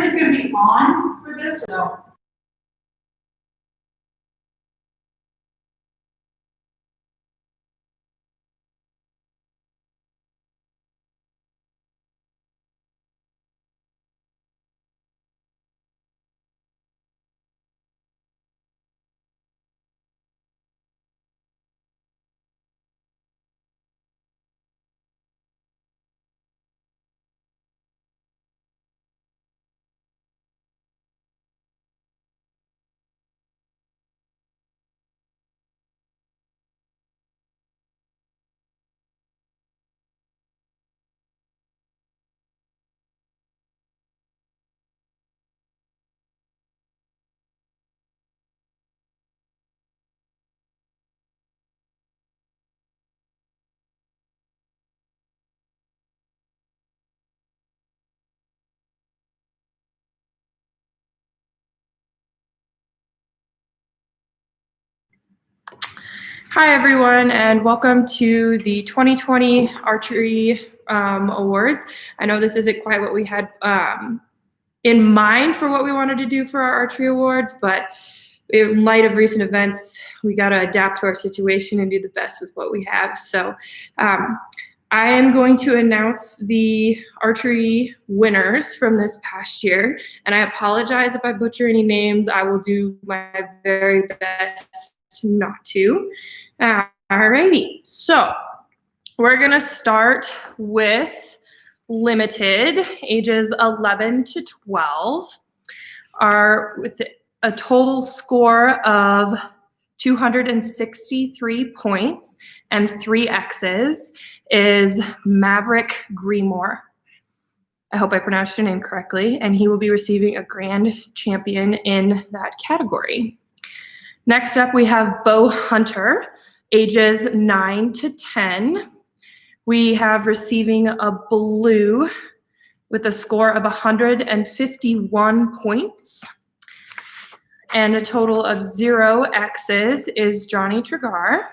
everybody's going to be on for this? No. Hi, everyone, and welcome to the 2020 Archery Awards. I know this isn't quite what we had in mind for what we wanted to do for our Archery Awards, but in light of recent events, we got to adapt to our situation and do the best with what we have. So I am going to announce the archery winners from this past year, and I apologize if I butcher any names. I will do my very best not to. Alrighty, so we're gonna start with limited, ages 11 to 12, are with a total score of 263 points and 3 X's, is Maverick Greenmore. I hope I pronounced your name correctly, and he will be receiving a grand champion in that category. Next up, we have Bo Hunter, ages 9 to 10. We have receiving a blue with a score of 151 points. And a total of 0 X's is Johnny Trigar.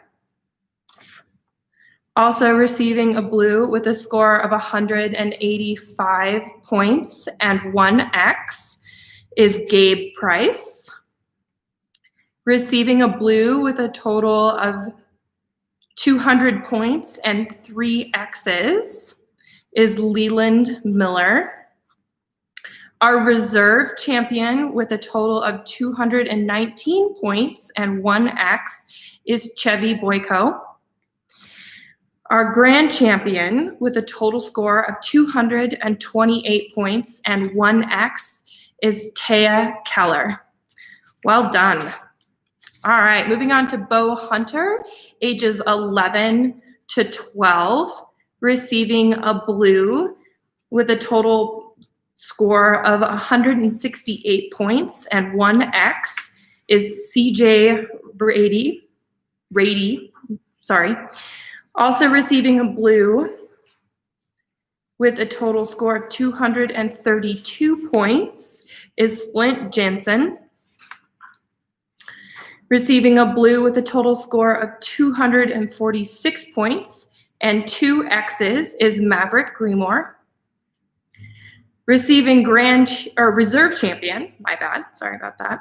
Also receiving a blue with a score of 185 points and 1 X is Gabe Price. Receiving a blue with a total of 200 points and 3 X's is Leland Miller. Our reserve champion with a total of 219 points and 1 X is Chevy Boyko. Our grand champion with a total score of 228 points and 1 X is Taya Keller. Well done. All right, moving on to Bo Hunter, ages 11 to 12, receiving a blue with a total score of 168 points and 1 X is CJ Brady. Also receiving a blue with a total score of 232 points is Flint Jensen. Receiving a blue with a total score of 246 points and 2 X's is Maverick Greenmore. Receiving reserve champion, my bad, sorry about that,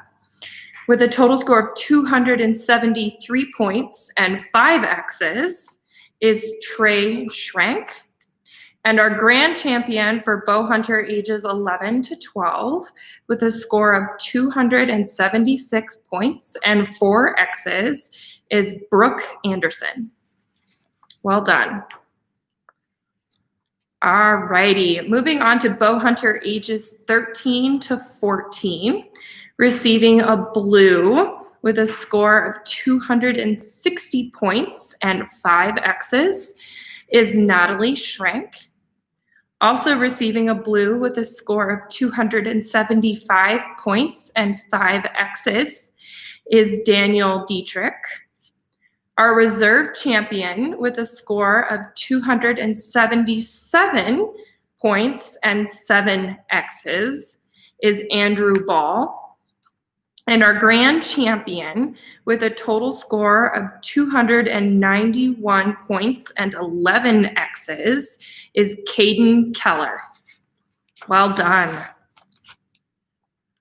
with a total score of 273 points and 5 X's is Trey Schrank. And our grand champion for Bo Hunter, ages 11 to 12, with a score of 276 points and 4 X's is Brooke Anderson. Well done. All righty, moving on to Bo Hunter, ages 13 to 14, receiving a blue with a score of 260 points and 5 X's is Natalie Schrank. Also receiving a blue with a score of 275 points and 5 X's is Daniel Dietrich. Our reserve champion with a score of 277 points and 7 X's is Andrew Ball. And our grand champion with a total score of 291 points and 11 X's is Caden Keller. Well done.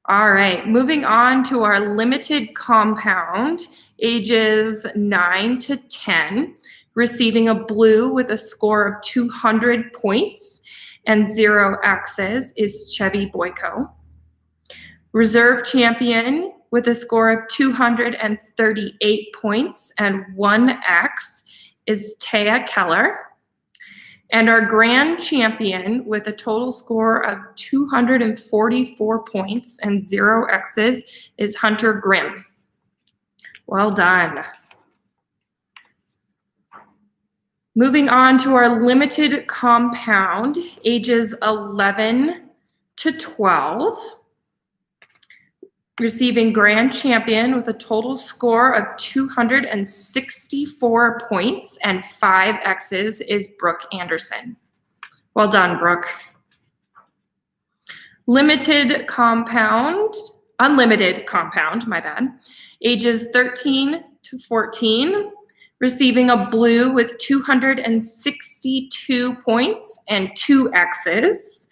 All right, moving on to our limited compound, ages 9 to 10, receiving a blue with a score of 200 points and 0 X's is Chevy Boyko. Reserve champion with a score of 238 points and 1 X is Taya Keller. And our grand champion with a total score of 244 points and 0 X's is Hunter Grimm. Well done. Moving on to our limited compound, ages 11 to 12. Receiving grand champion with a total score of 264 points and 5 X's is Brooke Anderson. Well done, Brooke. Unlimited compound, my bad. Ages 13 to 14, receiving a blue with 262 points and 2 X's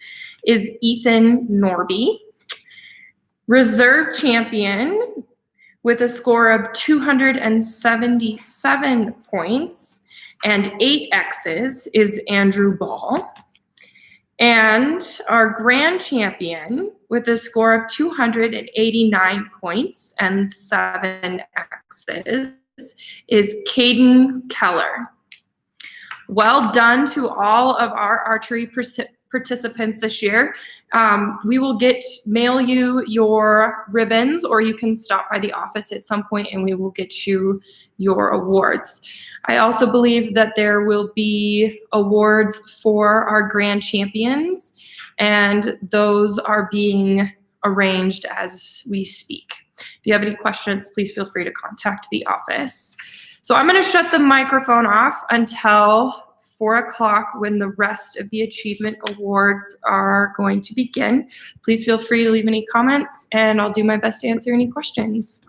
is Ethan Norby. Reserve champion with a score of 277 points and 8 X's is Andrew Ball. And our grand champion with a score of 289 points and 7 X's is Caden Keller. Well done to all of our archery participants this year. We will mail you your ribbons, or you can stop by the office at some point and we will get you your awards. I also believe that there will be awards for our grand champions, and those are being arranged as we speak. If you have any questions, please feel free to contact the office. So I'm going to shut the microphone off until 4 o'clock when the rest of the achievement awards are going to begin. Please feel free to leave any comments and I'll do my best to answer any questions.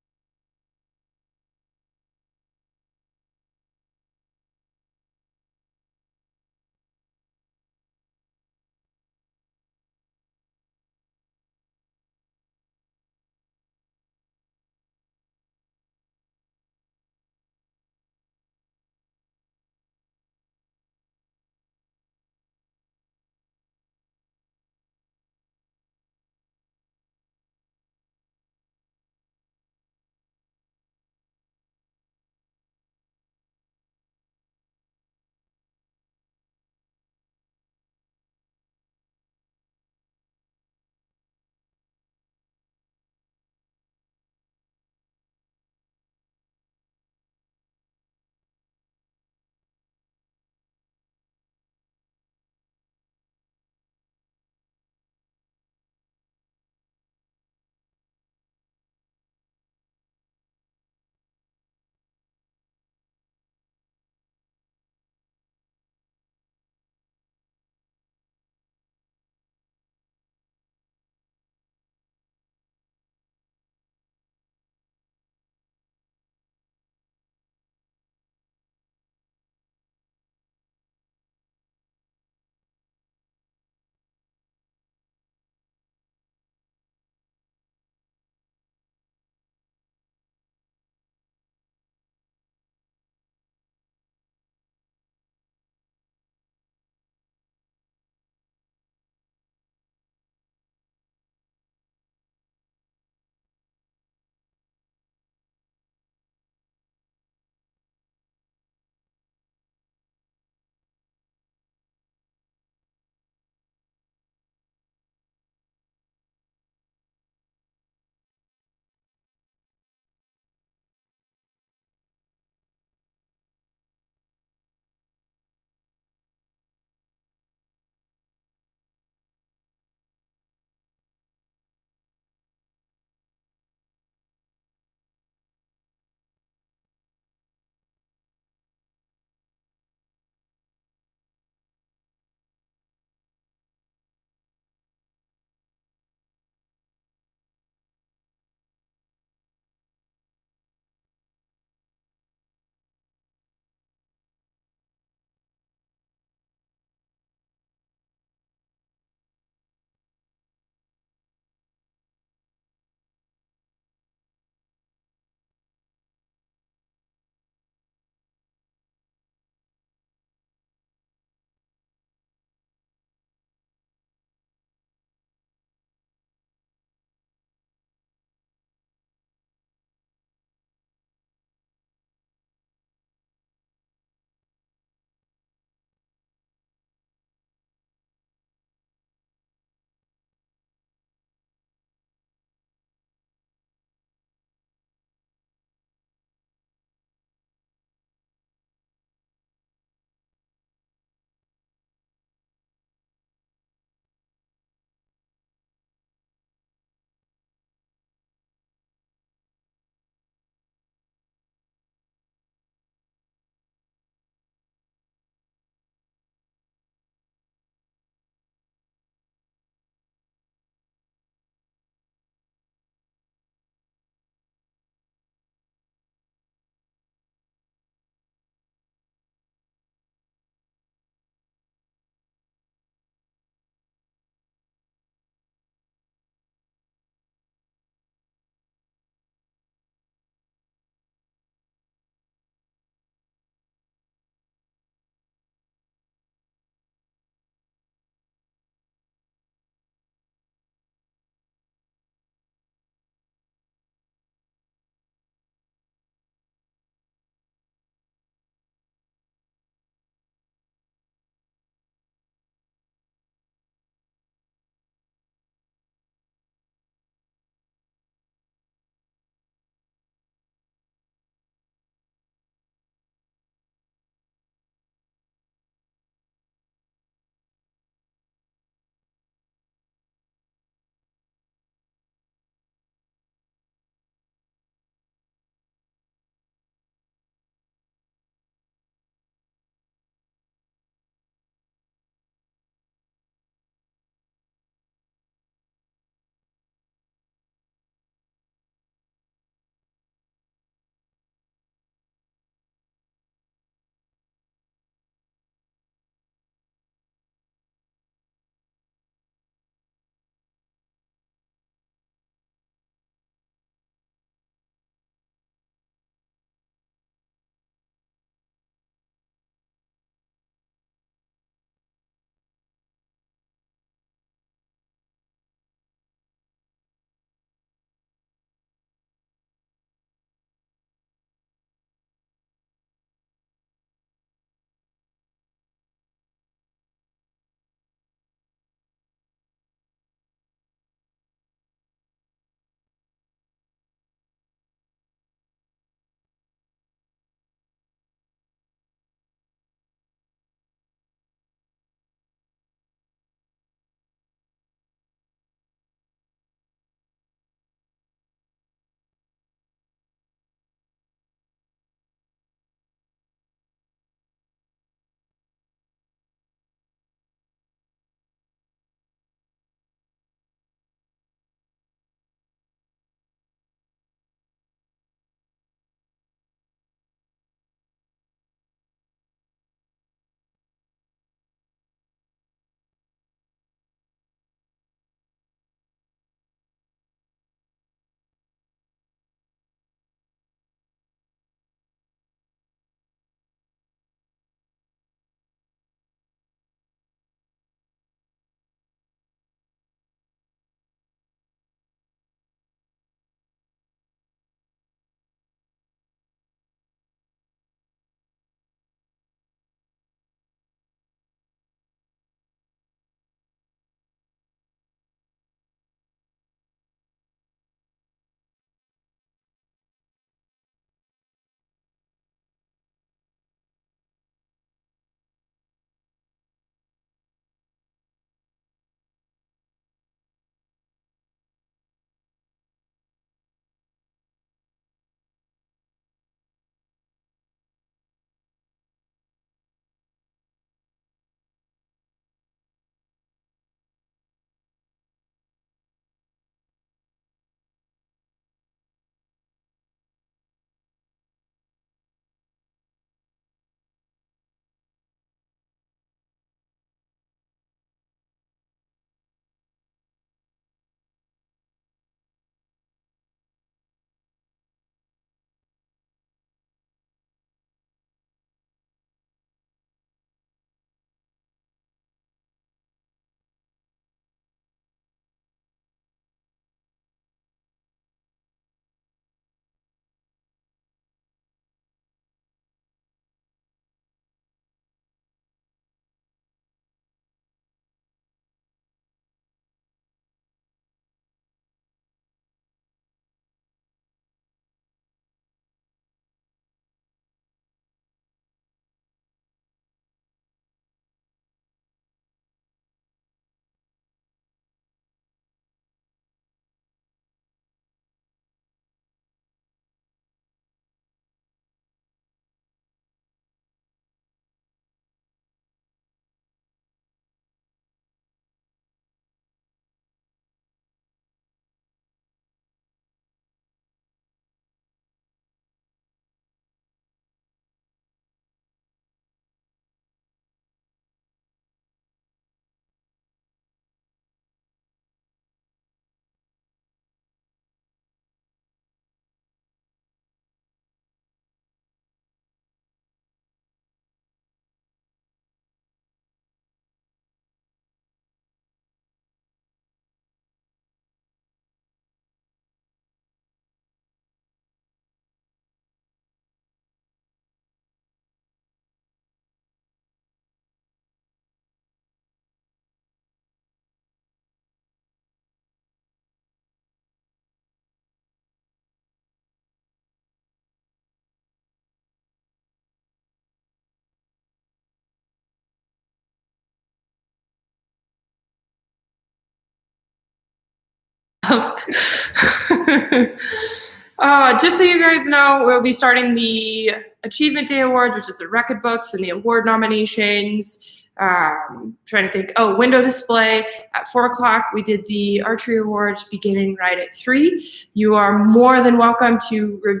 Just so you guys know, we'll be starting the Achievement Day Awards, which is the record books and the award nominations. Trying to think. Oh, window display at 4:00. We did the Archery Awards beginning right at 3. You are more than welcome to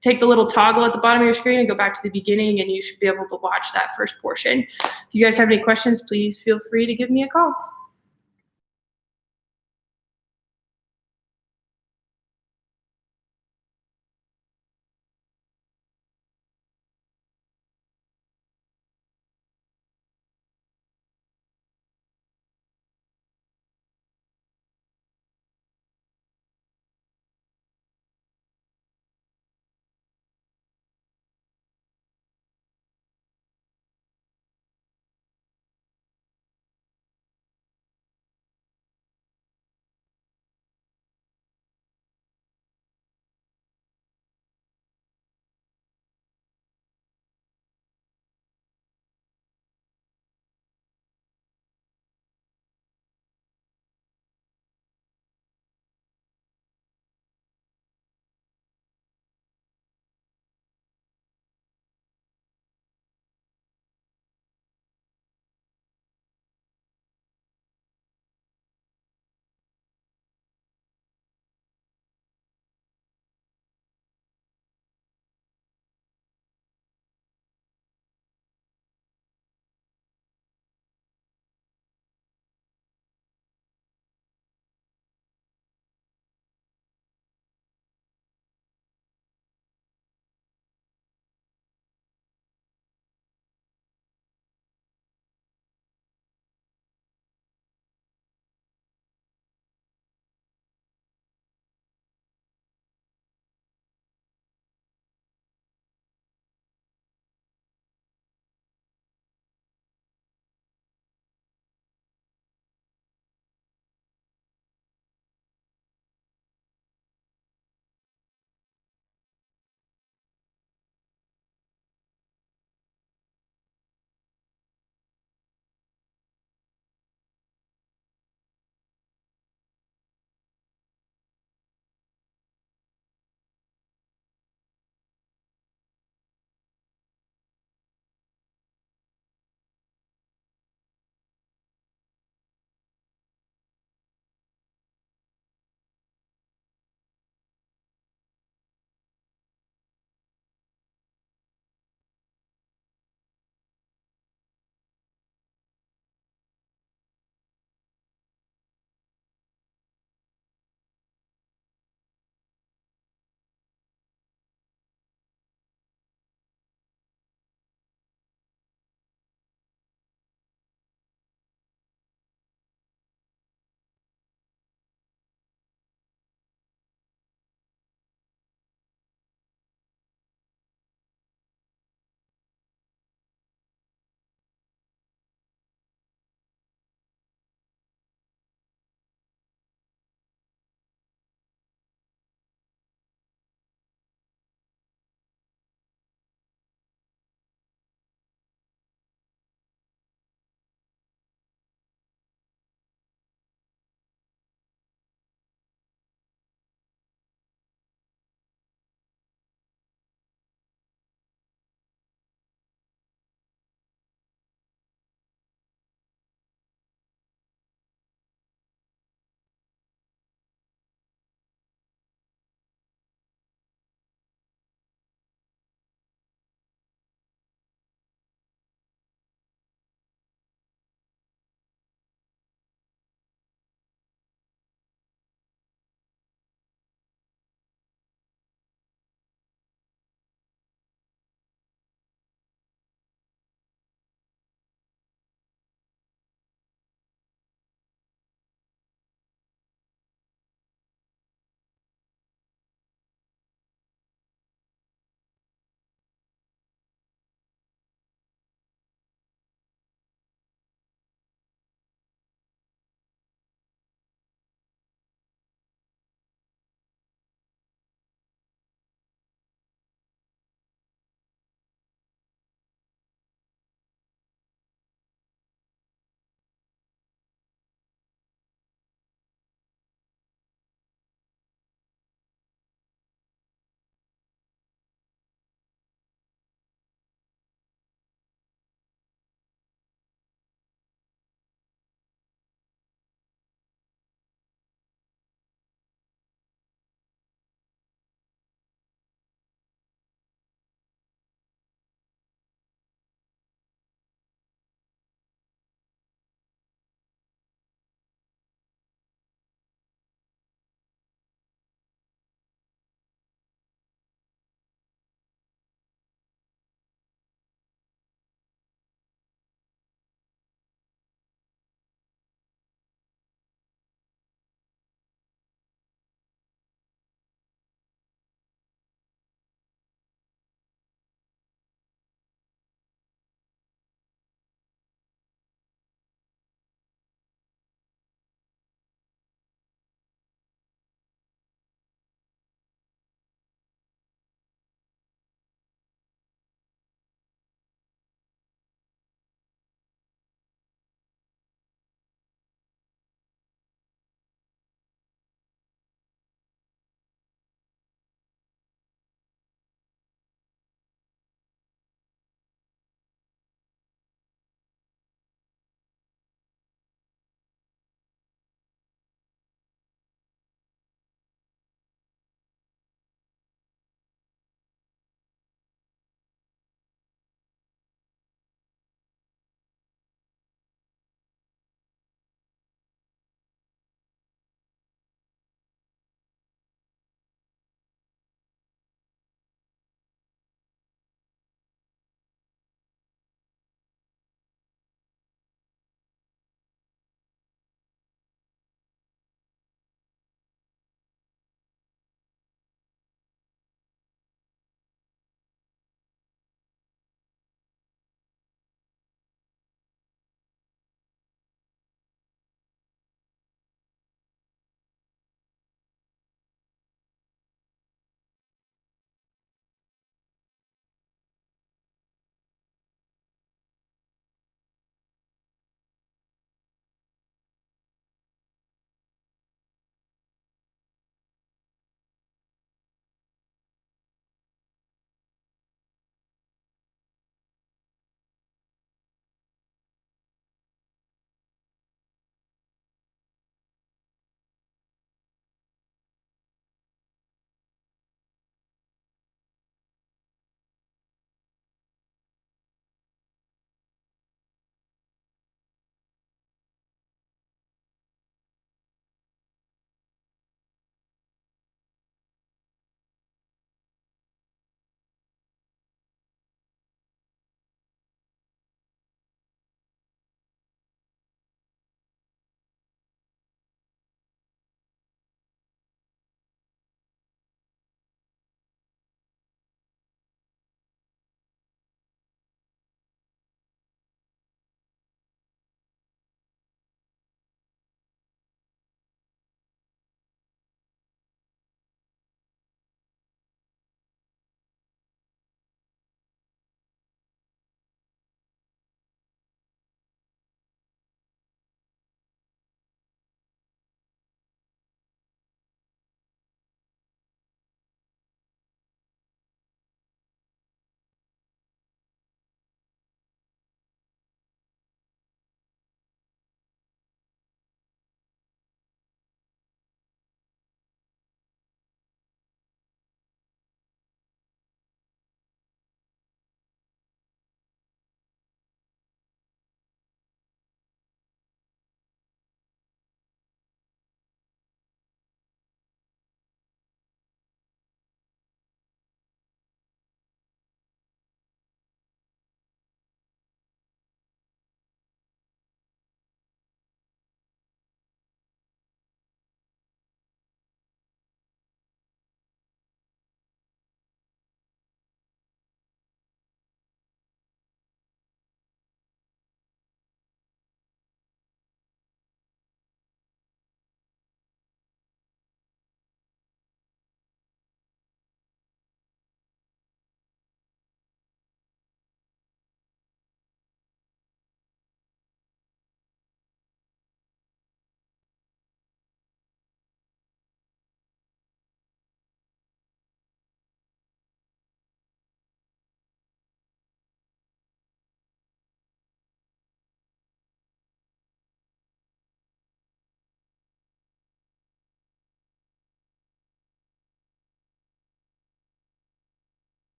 take the little toggle at the bottom of your screen and go back to the beginning, and you should be able to watch that first portion. If you guys have any questions, please feel free to give me a call.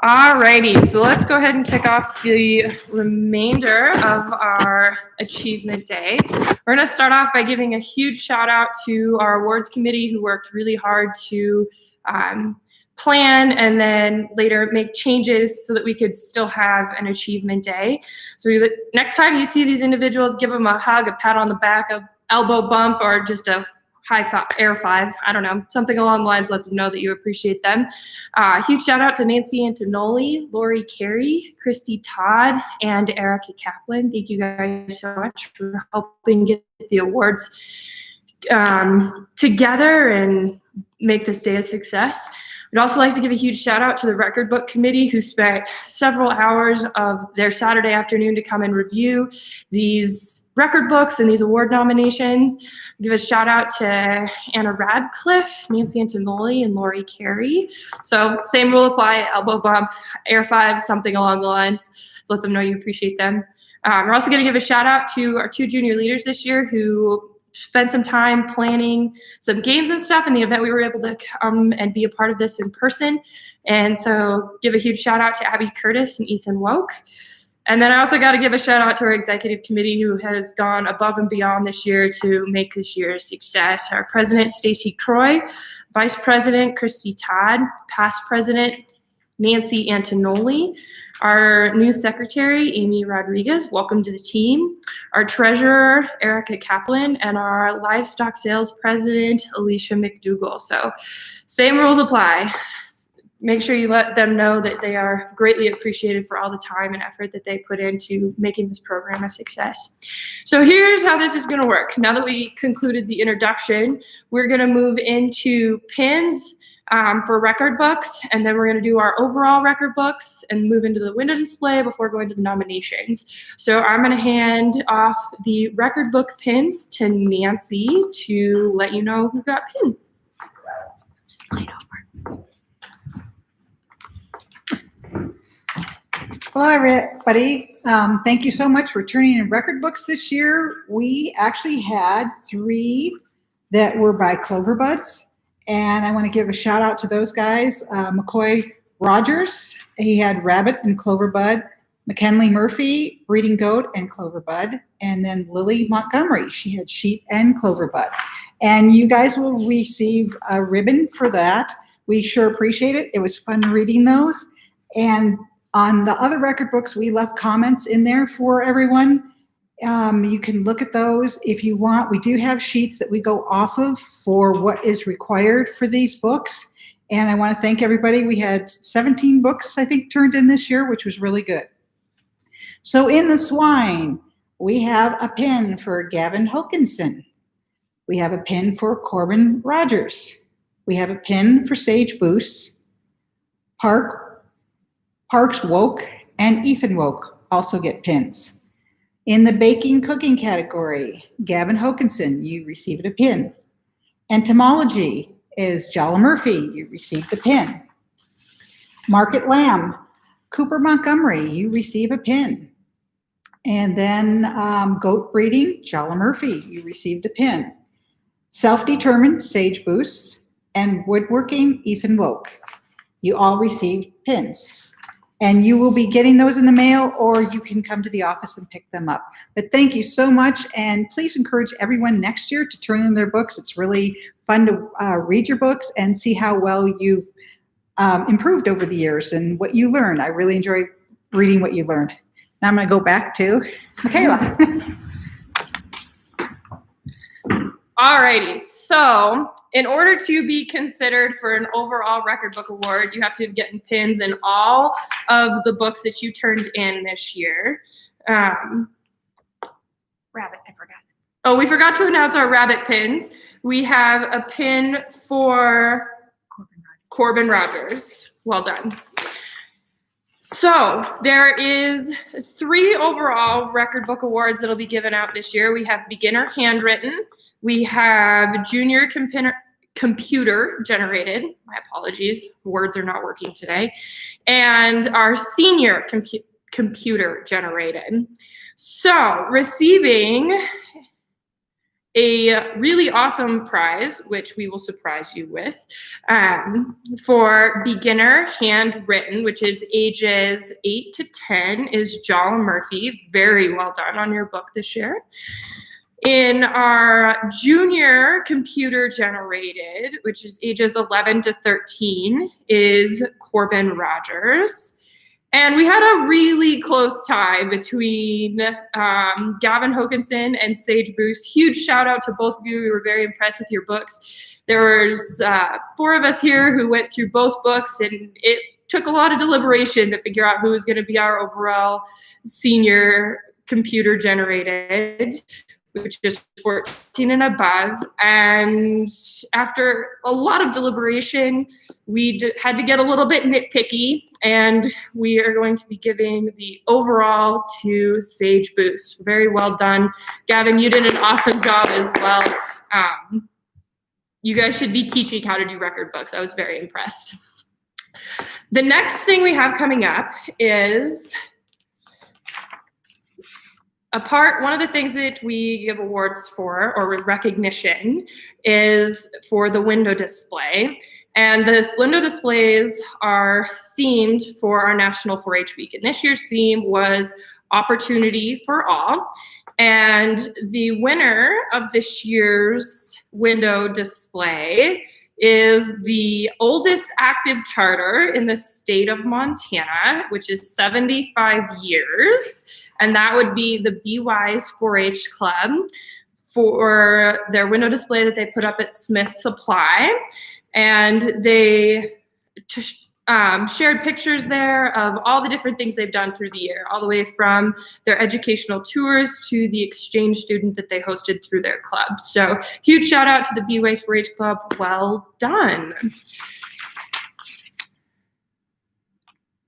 Alrighty, so let's go ahead and kick off the remainder of our achievement day. We're going to start off by giving a huge shout out to our awards committee who worked really hard to plan and then later make changes so that we could still have an achievement day. So next time you see these individuals, give them a hug, a pat on the back, a elbow bump, or just a high five, air five, I don't know, something along the lines, let them know that you appreciate them. Huge shout out to Nancy Antonoli, Lori Carey, Christy Todd, and Erica Kaplan. Thank you guys so much for helping get the awards together and make this day a success. I'd also like to give a huge shout out to the record book committee who spent several hours of their Saturday afternoon to come and review these record books and these award nominations. Give a shout out to Anna Radcliffe, Nancy Antonoli, and Lori Carey. So same rule apply, elbow bump, air five, something along the lines. Let them know you appreciate them. We're also gonna give a shout out to our 2 junior leaders this year who spent some time planning some games and stuff in the event we were able to come and be a part of this in person. And so give a huge shout out to Abby Curtis and Ethan Woke. And then I also got to give a shout out to our executive committee who has gone above and beyond this year to make this year a success. Our president, Stacy Croy, vice president, Christy Todd, past president, Nancy Antonoli, our new secretary, Amy Rodriguez, welcome to the team, our treasurer, Erica Kaplan, and our livestock sales president, Alicia McDougall. So same rules apply. Make sure you let them know that they are greatly appreciated for all the time and effort that they put into making this program a success. So here's how this is going to work. Now that we concluded the introduction, we're going to move into pins for record books, and then we're going to do our overall record books and move into the window display before going to the nominations. So I'm going to hand off the record book pins to Nancy to let you know who got pins. Just slide over. Hello, everybody. Thank you so much for turning in record books this year. We actually had 3 that were by Cloverbuds, and I want to give a shout out to those guys. McCoy Rogers, he had Rabbit and Cloverbud. McKinley Murphy, Breeding Goat and Cloverbud. And then Lily Montgomery, she had Sheep and Cloverbud. And you guys will receive a ribbon for that. We sure appreciate it. It was fun reading those. And on the other record books, we left comments in there for everyone. You can look at those if you want. We do have sheets that we go off of for what is required for these books. And I want to thank everybody. We had 17 books, I think, turned in this year, which was really good. So in the swine, we have a pin for Gavin Hokinson. We have a pin for Corbin Rogers. We have a pin for Sage Boos. Parks Woke and Ethan Woke also get pins. In the baking cooking category, Gavin Hokinson, you received a pin. Entomology is Jala Murphy, you received a pin. Market Lamb, Cooper Montgomery, you receive a pin. And then goat breeding, Jala Murphy, you received a pin. Self-determined, Sage Boos, and woodworking, Ethan Woke. You all received pins. And you will be getting those in the mail, or you can come to the office and pick them up. But thank you so much, and please encourage everyone next year to turn in their books. It's really fun to read your books and see how well you've improved over the years and what you learn. I really enjoy reading what you learned. Now I'm going to go back to Michaela. Alrighty, so in order to be considered for an overall record book award, you have to have gotten pins in all of the books that you turned in this year. Rabbit, I forgot. Oh, we forgot to announce our rabbit pins. We have a pin for Corbin Rogers. Well done. So there is 3 overall record book awards that'll be given out this year. We have beginner handwritten. We have junior computer generated. My apologies, words are not working today. And our senior computer generated. So receiving a really awesome prize, which we will surprise you with, for beginner handwritten, which is ages 8 to 10, is Jala Murphy. Very well done on your book this year. In our junior computer generated, which is ages 11 to 13, is Corbin Rogers. And we had a really close tie between Gavin Hokinson and Sage Bruce. Huge shout out to both of you. We were very impressed with your books. There was 4 of us here who went through both books, and it took a lot of deliberation to figure out who was going to be our overall senior computer generated, which is 14 and above. And after a lot of deliberation, we had to get a little bit nitpicky, and we are going to be giving the overall to Sage Boost. Very well done. Gavin, you did an awesome job as well. You guys should be teaching how to do record books. I was very impressed. The next thing we have coming up is one of the things that we give awards for, or recognition, is for the window display. And the window displays are themed for our National 4-H Week. And this year's theme was Opportunity for All. And the winner of this year's window display is the oldest active charter in the state of Montana, which is 75 years. And that would be the Be Wise 4-H Club, for their window display that they put up at Smith Supply. And they shared pictures there of all the different things they've done through the year, all the way from their educational tours to the exchange student that they hosted through their club. So huge shout out to the Be Wise 4-H Club. Well done.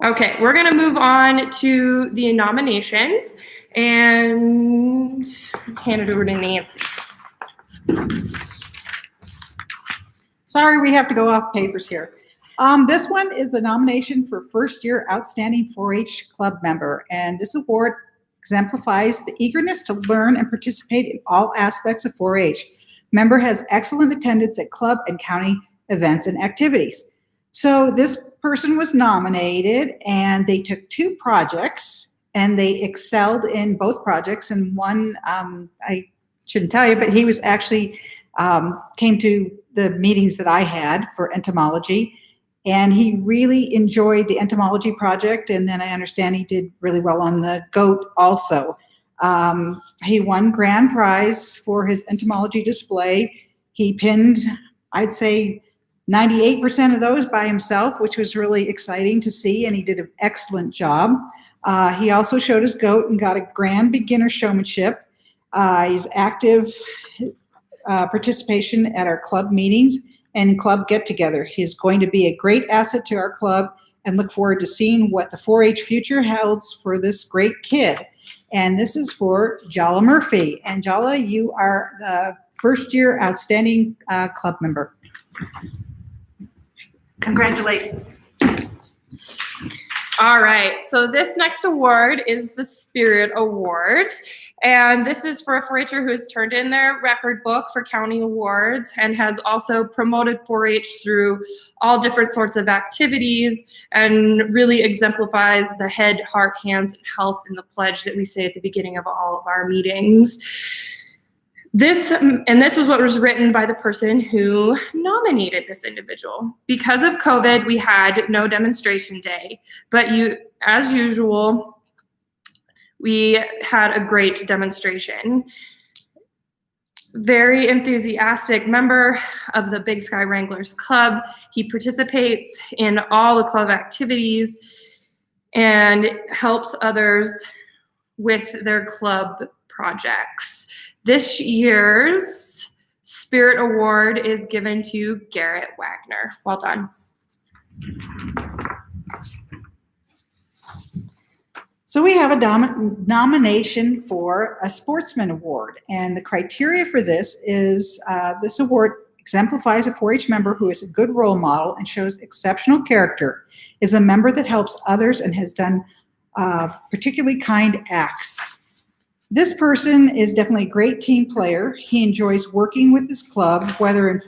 Okay, we're gonna move on to the nominations and hand it over to Nancy. Sorry, we have to go off papers here. This one is a nomination for first year outstanding 4-H club member, and this award exemplifies the eagerness to learn and participate in all aspects of 4-H. Member has excellent attendance at club and county events and activities. So this person was nominated, and they took 2 projects, and they excelled in both projects. And one, I shouldn't tell you, but he was actually came to the meetings that I had for entomology, and he really enjoyed the entomology project. And then I understand he did really well on the goat also. He won grand prize for his entomology display. He pinned, I'd say, 98% of those by himself, which was really exciting to see, and he did an excellent job. He also showed his goat and got a grand beginner showmanship. He's active participation at our club meetings and club get-together. He's going to be a great asset to our club, and look forward to seeing what the 4-H future holds for this great kid. And this is for Jala Murphy. And Jala, you are the first-year outstanding club member. Congratulations. All right, so this next award is the Spirit Award. And this is for a 4-H'er who has turned in their record book for county awards and has also promoted 4-H through all different sorts of activities, and really exemplifies the head, heart, hands, and health in the pledge that we say at the beginning of all of our meetings. This was what was written by the person who nominated this individual. Because of COVID, we had no demonstration day, but as usual, we had a great demonstration. Very enthusiastic member of the Big Sky Wranglers Club. He participates in all the club activities and helps others with their club projects. This year's Spirit Award is given to Garrett Wagner. Well done. So we have a nomination for a Sportsman Award, and the criteria for this is this award exemplifies a 4-H member who is a good role model and shows exceptional character, is a member that helps others and has done particularly kind acts. This person is definitely a great team player. He enjoys working with his club, whether in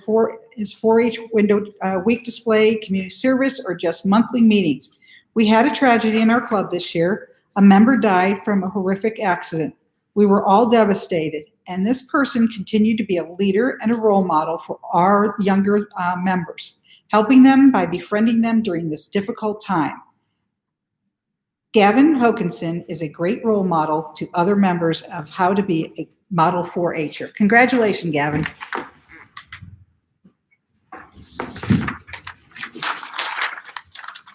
his 4-H window week display, community service, or just monthly meetings. We had a tragedy in our club this year. A member died from a horrific accident. We were all devastated, and this person continued to be a leader and a role model for our younger members, helping them by befriending them during this difficult time. Gavin Hokinson is a great role model to other members of how to be a model 4-H'er. Congratulations, Gavin.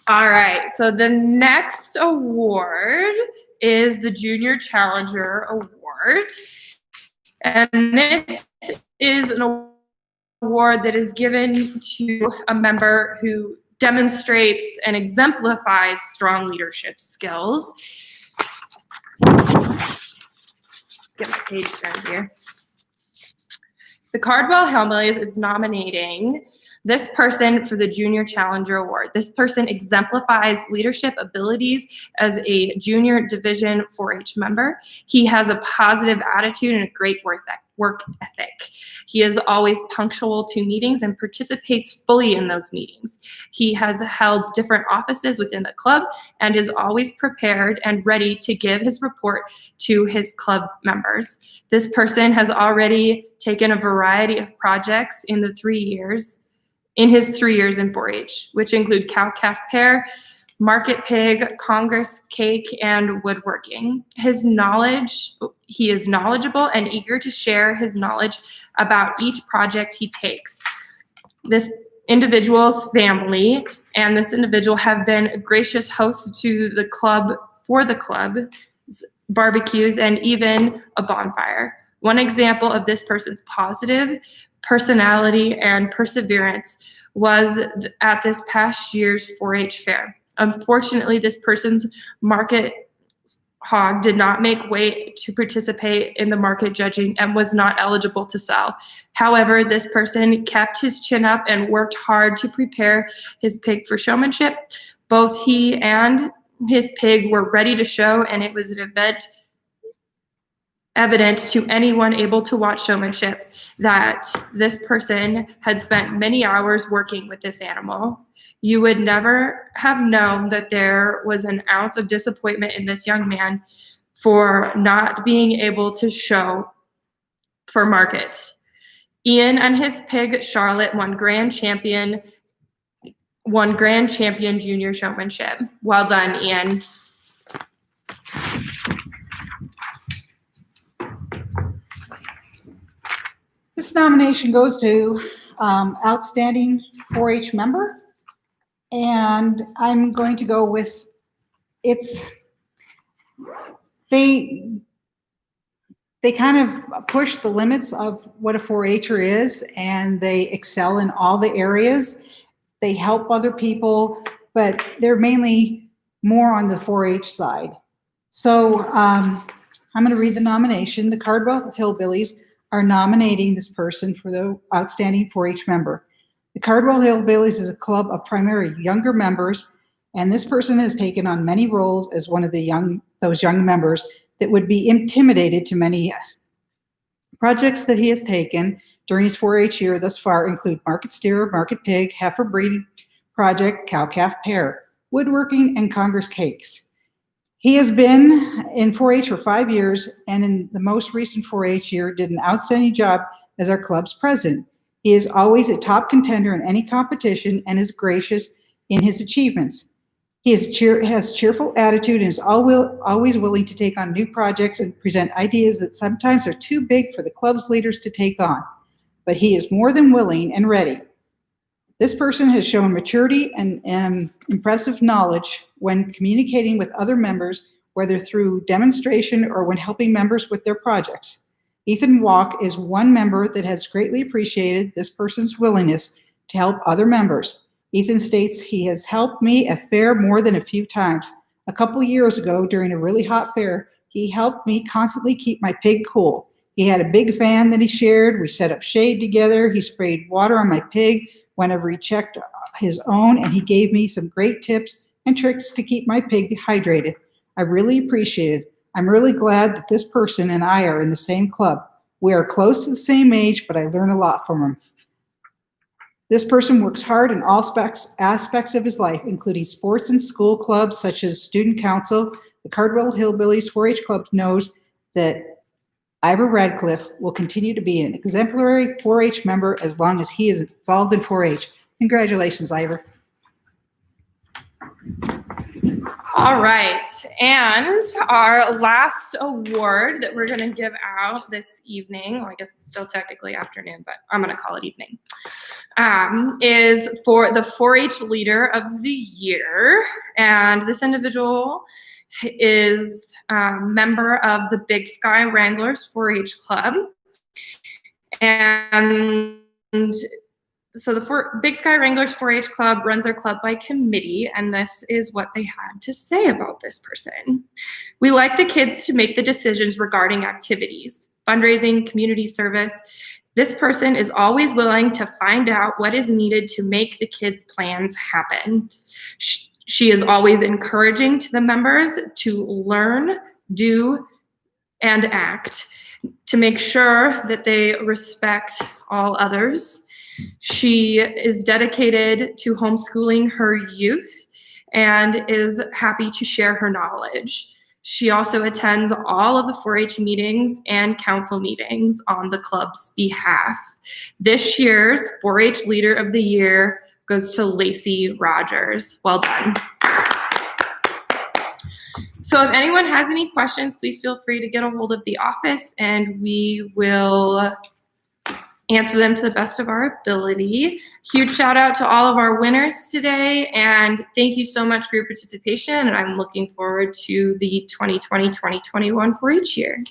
All right, so the next award is the Junior Challenger Award. And this is an award that is given to a member who demonstrates and exemplifies strong leadership skills. Get my page turned here. The Cardwell Hillbillies is nominating this person for the Junior Challenger Award. This person exemplifies leadership abilities as a junior division 4-H member. He has a positive attitude and a great work ethic. He is always punctual to meetings and participates fully in those meetings. He has held different offices within the club and is always prepared and ready to give his report to his club members. This person has already taken a variety of projects in his 3 years in 4-H, which include cow-calf pair, market pig, Congress cake, and woodworking. He is knowledgeable and eager to share his knowledge about each project he takes. This individual's family and this individual have been gracious hosts to the club, for the club's barbecues, and even a bonfire. One example of this person's positive personality and perseverance was at this past year's 4-H fair. Unfortunately, this person's market hog did not make weight to participate in the market judging and was not eligible to sell. However, this person kept his chin up and worked hard to prepare his pig for showmanship. Both he and his pig were ready to show, and it was an event evident to anyone able to watch showmanship that this person had spent many hours working with this animal. You would never have known that there was an ounce of disappointment in this young man for not being able to show for market. Ian and his pig Charlotte won grand champion junior showmanship. Well done, Ian. This nomination goes to outstanding 4-H member, and I'm going to go with they kind of push the limits of what a 4-H'er is, and they excel in all the areas. They help other people, but they're mainly more on the 4-H side. So I'm going to read the nomination. The Cardwell Hillbillies are nominating this person for the outstanding 4-H member. The Cardwell Hillbillies is a club of primarily younger members, and this person has taken on many roles as one of those young members that would be intimidated to many projects that he has taken during his 4-H year thus far include market steer, market pig, heifer breeding project, cow-calf pair, woodworking, and Congress cakes. He has been in 4-H for 5 years, and in the most recent 4-H year did an outstanding job as our club's president. He is always a top contender in any competition and is gracious in his achievements. He has cheerful attitude and is always willing to take on new projects and present ideas that sometimes are too big for the club's leaders to take on. But he is more than willing and ready. This person has shown maturity and impressive knowledge when communicating with other members, whether through demonstration or when helping members with their projects. Ethan Walk is one member that has greatly appreciated this person's willingness to help other members. Ethan states he has helped me at fair more than a few times. A couple years ago, during a really hot fair, he helped me constantly keep my pig cool. He had a big fan that he shared. We set up shade together. He sprayed water on my pig whenever he checked his own, and he gave me some great tips and tricks to keep my pig hydrated. I really appreciate it. I'm really glad that this person and I are in the same club. We are close to the same age, but I learn a lot from him. This person works hard in all aspects of his life, including sports and school clubs such as student council. The Cardwell Hillbillies 4-H Club knows that Ivor Radcliffe will continue to be an exemplary 4-H member as long as he is involved in 4-H. Congratulations, Ivor. All right, and our last award that we're going to give out this evening, well, I guess it's still technically afternoon, but I'm going to call it evening, is for the 4-H Leader of the Year. And this individual is a member of the Big Sky Wranglers 4-H Club. And so the Big Sky Wranglers 4-H Club runs their club by committee, and this is what they had to say about this person. We like the kids to make the decisions regarding activities, fundraising, community service. This person is always willing to find out what is needed to make the kids' plans happen. She is always encouraging to the members to learn, do, and act to make sure that they respect all others. She is dedicated to homeschooling her youth and is happy to share her knowledge. She also attends all of the 4-H meetings and council meetings on the club's behalf. This year's 4-H Leader of the Year goes to Lacey Rogers. Well done. So if anyone has any questions, please feel free to get a hold of the office and we will answer them to the best of our ability. Huge shout out to all of our winners today, and thank you so much for your participation, and I'm looking forward to the 2020-2021 4-H year.